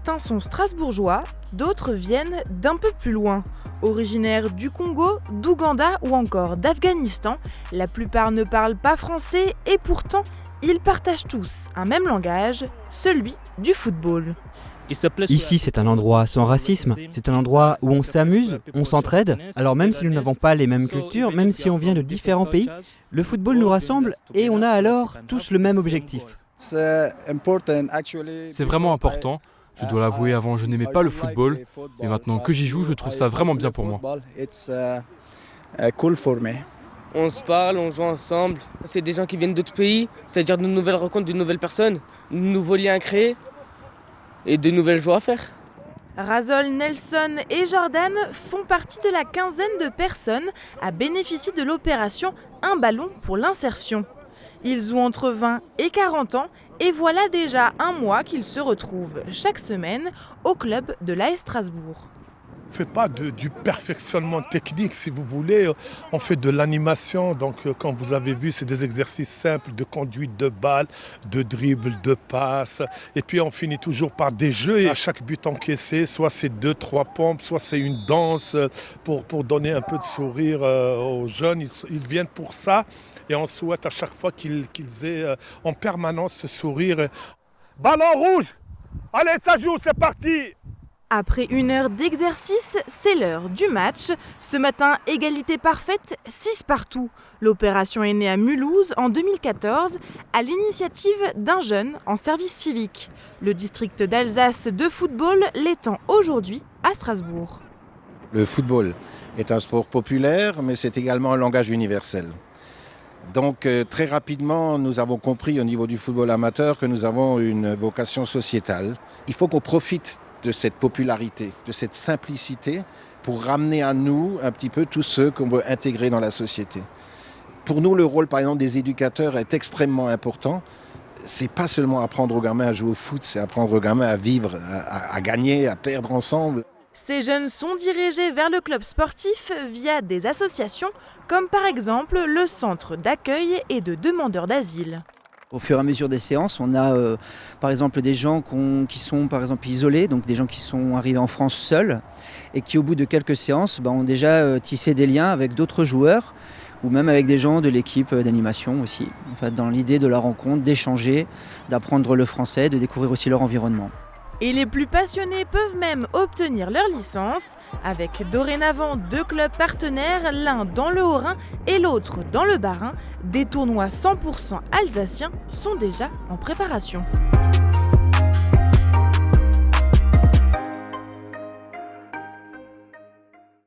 Certains sont strasbourgeois, d'autres viennent d'un peu plus loin. Originaires du Congo, d'Ouganda ou encore d'Afghanistan, la plupart ne parlent pas français et pourtant, ils partagent tous un même langage, celui du football. Ici, c'est un endroit sans racisme, c'est un endroit où on s'amuse, on s'entraide. Alors même si nous n'avons pas les mêmes cultures, même si on vient de différents pays, le football nous rassemble et on a alors tous le même objectif. C'est vraiment important. Je dois l'avouer, avant je n'aimais pas le football, mais maintenant que j'y joue, je trouve ça vraiment bien pour moi. On se parle, on joue ensemble. C'est des gens qui viennent d'autres pays, c'est-à-dire de nouvelles rencontres, de nouvelles personnes, de nouveaux liens à créer et de nouvelles joies à faire. Razol, Nelson et Jordan font partie de la quinzaine de personnes à bénéficier de l'opération Un ballon pour l'insertion. Ils ont entre 20 et 40 ans et voilà déjà un mois qu'ils se retrouvent chaque semaine au club de l'AS Strasbourg. On ne fait pas du perfectionnement technique, si vous voulez. On fait de l'animation. Donc, comme vous avez vu, c'est des exercices simples de conduite de balle, de dribble, de passe. Et puis, on finit toujours par des jeux. Et à chaque but encaissé, soit c'est 2-3 pompes, soit c'est une danse pour donner un peu de sourire aux jeunes. Ils viennent pour ça. Et on souhaite à chaque fois qu'ils aient en permanence ce sourire. Ballon rouge! Allez, ça joue, c'est parti! Après 1 heure d'exercice, c'est l'heure du match. Ce matin, égalité parfaite, 6 partout. L'opération est née à Mulhouse en 2014 à l'initiative d'un jeune en service civique. Le district d'Alsace de football l'étend aujourd'hui à Strasbourg. Le football est un sport populaire, mais c'est également un langage universel. Donc très rapidement, nous avons compris au niveau du football amateur que nous avons une vocation sociétale. Il faut qu'on profite de cette popularité, de cette simplicité pour ramener à nous un petit peu tous ceux qu'on veut intégrer dans la société. Pour nous, le rôle par exemple des éducateurs est extrêmement important. C'est pas seulement apprendre aux gamins à jouer au foot, c'est apprendre aux gamins à vivre, à gagner, à perdre ensemble. Ces jeunes sont dirigés vers le club sportif via des associations comme par exemple le centre d'accueil et de demandeurs d'asile. Au fur et à mesure des séances, on a par exemple des gens qui sont par exemple isolés, donc des gens qui sont arrivés en France seuls et qui au bout de quelques séances ont déjà tissé des liens avec d'autres joueurs ou même avec des gens de l'équipe d'animation aussi, en fait, dans l'idée de la rencontre, d'échanger, d'apprendre le français, de découvrir aussi leur environnement. Et les plus passionnés peuvent même obtenir leur licence, avec dorénavant 2 clubs partenaires, l'un dans le Haut-Rhin et l'autre dans le Bas-Rhin. Des tournois 100% alsaciens sont déjà en préparation.